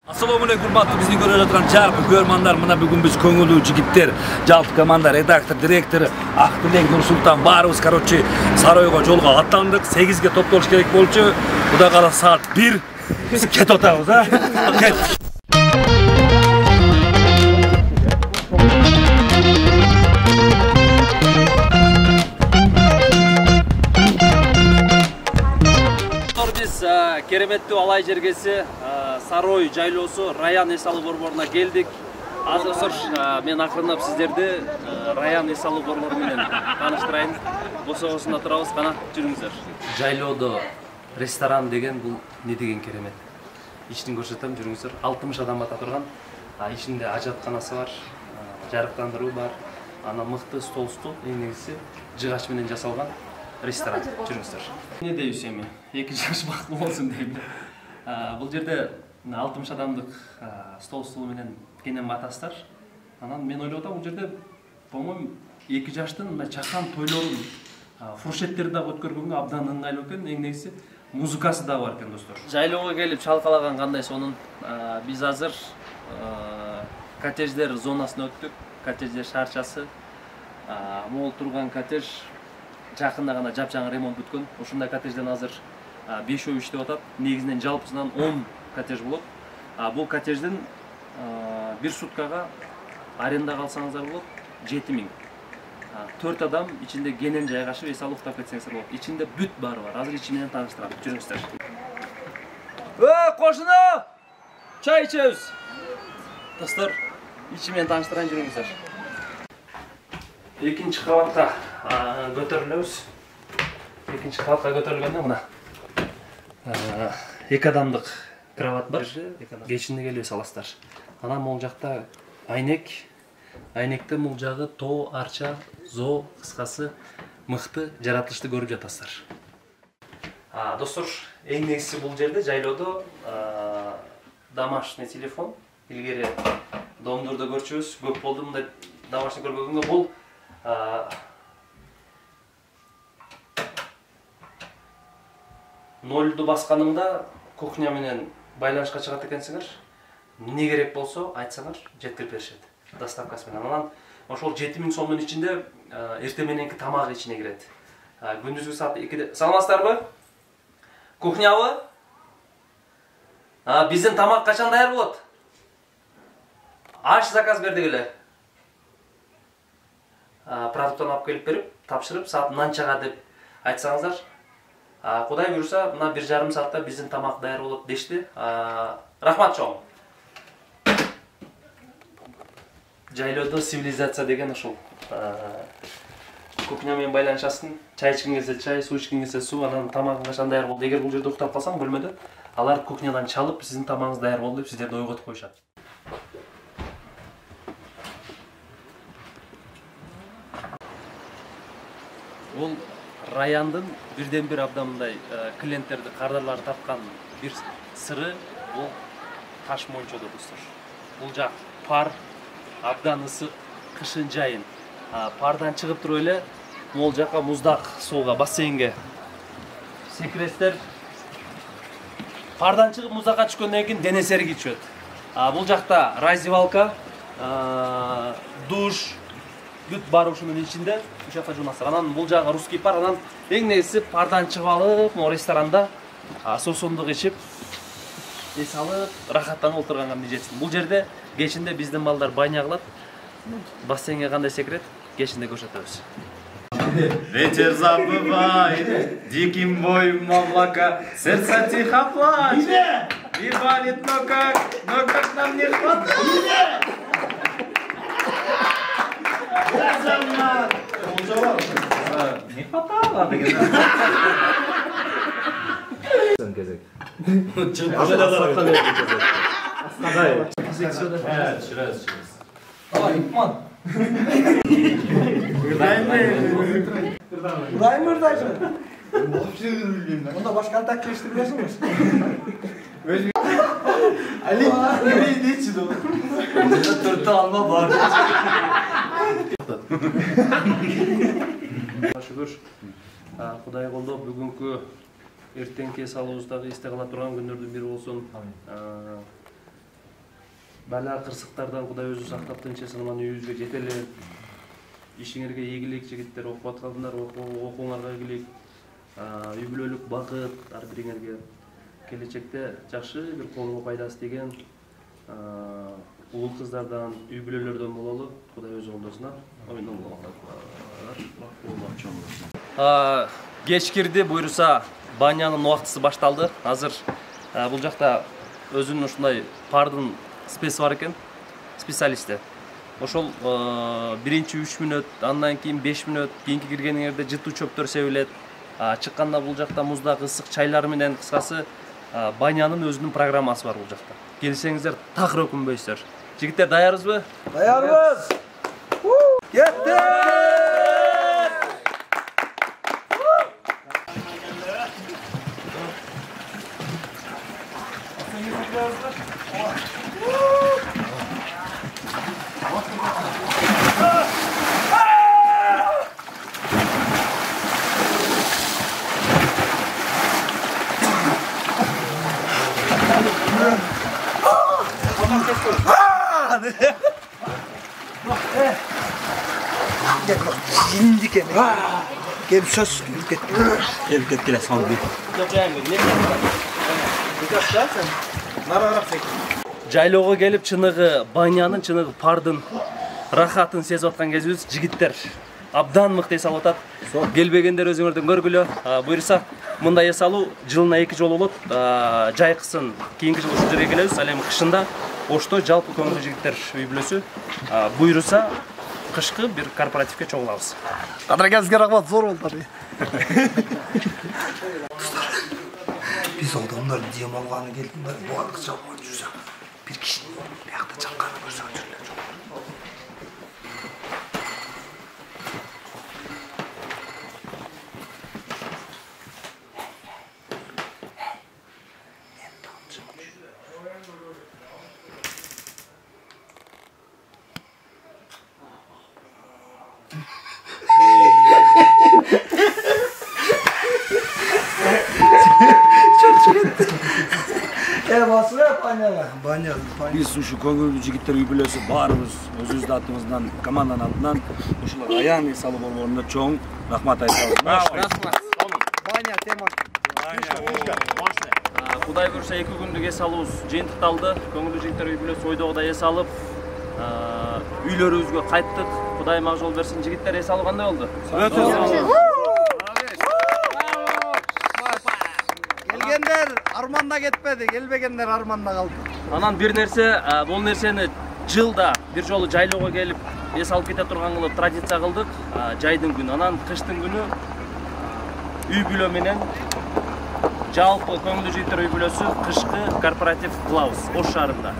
Assalamu alaikum, hurmatly bizni görüp жаткан жалпы көрмандар, мына бүгүн биз көңүлүү жигиттер, жалпы команда, редактор, директор, Актилек, Нурсултан баарыбыз, короче, Сарайга жолго аттандык. 8ге топтолуш керек болчу. Кудай кааласа саат 1 биз кетип атабыз, а? Кеттик. Biz кереметтүү алай жергеси Сарой жайлоосу Раян эс алуу борборуна келдик. Азыр мен акырындап сиздерди Раян эс алуу борбору менен тааныштырайын. Босогосунда турабыз, кана жүрүңүздөр. Жайлоодо ресторан деген бул не деген керемет. Ичин көрсөтөм, жүрүңүздөр. 60 адам ата турган. Ичинде ажатканасы бар, жарыктандыруу бар. Ана мыкты стол, эң негизиси жыгач менен жасалган ресторан. Жүрүңүздөр. Не дейбиз эми? 2 жаш бактылуу болсун дейм. Бул жерде 60 адамдык стол менен кенен атасыздар. Анан мен ойлоп атам, бул жерде по-моему 2 жаштын мына чакан тойлорун, фуршеттерди да өткөргөнгө абдан ыңгайлуу экен. Эң негизиси музыкасы да бар экен, достор. Жайлоого келип чалкалаган кандай сонун. Биз азыр коттедждер зонасына өттүк. Коттедждер шарчасы. Мол турган коттедж жакында гана жапжаңы ремонт бүткөн. Ушундай коттеджден азыр 5 иштеп атат. Негизинен жалпысынан 10 коттедж болот. Бул коттеджден bir суткага арендага алсаңыздар болот 7000. 4 адам ичинде кенен жайгашып эс алып уктап кетсеңиздер болот. Ичинде бүт баары бар. Азыр ичи менен тааныштырам. Жүрүңүздөр. Кошуна! Чай ичебиз. Достор, ичи менен тааныштырайын, жүрүңүздөр. Экинчи кабатка көтөрүлөбүз. Экинчи кабатка көтөрүлгөндө мына 2 адамдык кровать бар. Кечинде келип эс аласыздар. Анан могул жакта айнек. Айнекте могул жагы тоо, арча, зоо, кыскасы мыкты жаратылышты көрүп жатасыздар. Достор, эң негизиси бул жерде жайлоодо домашний телефон. Илгери домдордо көрчүбүз, көп болду мындай домашний көргөнгө. Бул нолду басканыңда кухня менен байланышка чыгат экенсиңер. Не керек болсо айтсаңар, жеткирип беришет. Доставкасы менен. Анан ошол 7000 сомдун ичинде эртең мененки тамак ичине кирет. Күндүзгү саат 2де. Саламатсыздарбы? Кухнябы? Биздин тамак качан даяр болот? Аш заказ бердик эле. Продуктан алып келип берип, тапшырып, саат мынанчага деп айтсаңыздар, Кудай буйруса, мына 1,5 саатта биздин тамак даяр болот дешти. Рахмат чоң. Жайлоодо цивилизация деген ошол. Кухня менен байланышасың, чай ичкиң келсе чай, суу ичкиң келсе суу, анан тамагың качан даяр болду. Эгер бул жерде уктап калсаң бөлмөдө, алар кухнядан чалып, сиздин тамагыңыз даяр болду деп сиздерди ойготуп коюшат. Бул Раяндын бирден бир абдамындай клиенттерди, кардарларды тапкан бир сыры бул таш мончодо, достор. Бул жак пар, абдан ысык, кышын жайын. Пардан чыгып туруп эле могул жакка муздак сууга, бассейнге секиресиздер. Пардан чыгып муздакка түшкөндөн кийин дене серги түшөт. Бул жакта раздевалка, душ, бүт бар ушунун ичинде, уш жакта жуунасыздар. Анан бул жагы русский пар, анан эң негизиси пардан чыгып алып, могу ресторанда сосундук ичип, эс алып, рахаттанып отурганга жетсин. Бул жерде кечинде биздин балдар баня кылат. Бассейнге кандай секирет, кечинде көрсөтөбүз. Ветер забывает диким боем облака, сердце тихо плачет, и болит, но как нам не хватает. Не хватало деген. Кезек. Onda başka kontak geliştiriyorsunuz. Ali, ne için o? Burada törtü alma var. Şükür. Kuday koldo bugünkü, 2 эртеңки салуубуздагы эсте кала турган күндөрдүн бири болсун. бала кырсыктардан Кудай өзү сактап тынчсын мына үйүбүзгө жете эле. Ишиңерге ийгилик, жигиттер, окуп аткандар окууңарга ийгилик. Үй бүлөлүк бакыт ар бириңерге келечекте жакшы бир коомго пайдасы тийген уул кыздардан, үй бүлөлөрдөн бололу. Кудай өзү колдосун. Кеч кирди, буйруса банянын убактысы башталды. Азыр бул жакта өзүнүн ушундай пардын спеси бар экен, специалисти. Ошол биринчи 3 мүнөт, андан кийин 5 мүнөт, кийинки киргениңерде жытуу чөптөр себилет. Чыкканда бул жакта муздак ысык чайлар менен кыскасы банянын өзүнүн программасы бар бул жакта. Келсеңиздер такыр өкүнбөйсүздөр. Жигиттер даярбызбы? Dayanmaz. Yetti. Şimdi gel. Gel söz gel. Gel sağ ol. Жайлоого келип чыныгы банянын, чыныгы пардын рахатын сезип аткан кезибиз жигиттер абдан мыкты эс алып атат. Келбегендер өзүңөрдөн көргүлө. Буйруса мындай эс алуу жылына 2 жолу болот. Жайкысын кийинки жылы ушул жерге келебиз. Ал эми кышында Ошто жалпы көңүлдүү жигиттер үй бүлөсү буйруса кышкы бир корпоративге чогулабыз. Кадыргазга рахмат, зор болду. Биз адамдар дем алганы келдим да, баардык жабылып жүрсөк, бир кишинин биякта чакканын көрсөк жүрүлөт. Биз ушу көңүлдүү жигиттер үй бүлөсү баарыбыз өзүбүздүн атыбыздан, команданын атынан ушул Раян эс алуу борборуна чоң рахмат айтабыз. Рахмат. Баня тема. Кудай көрсө 2 күндүк эс алуубуз жыйынтыкталды. Көңүлдүү жигиттер үй бүлөсү ойдогудай эс алып, үйлөрүбүзгө кайттык. Кудай мага жол берсин. Жигиттер эс алуу кандай болду? Келгендер арманда кетпеди, келбегендер арманда калды. Анан бир нерсе, бул нерсени жылда бир жолу жайлоого келип эс алып кете турган кылып традиция кылдык. Жайдын күнү, анан кыштын күнү үй бүлө менен жалпы көңүлдүү жигиттер үй бүлөсү кышкы корпоратив кылабыз Ош шаарында.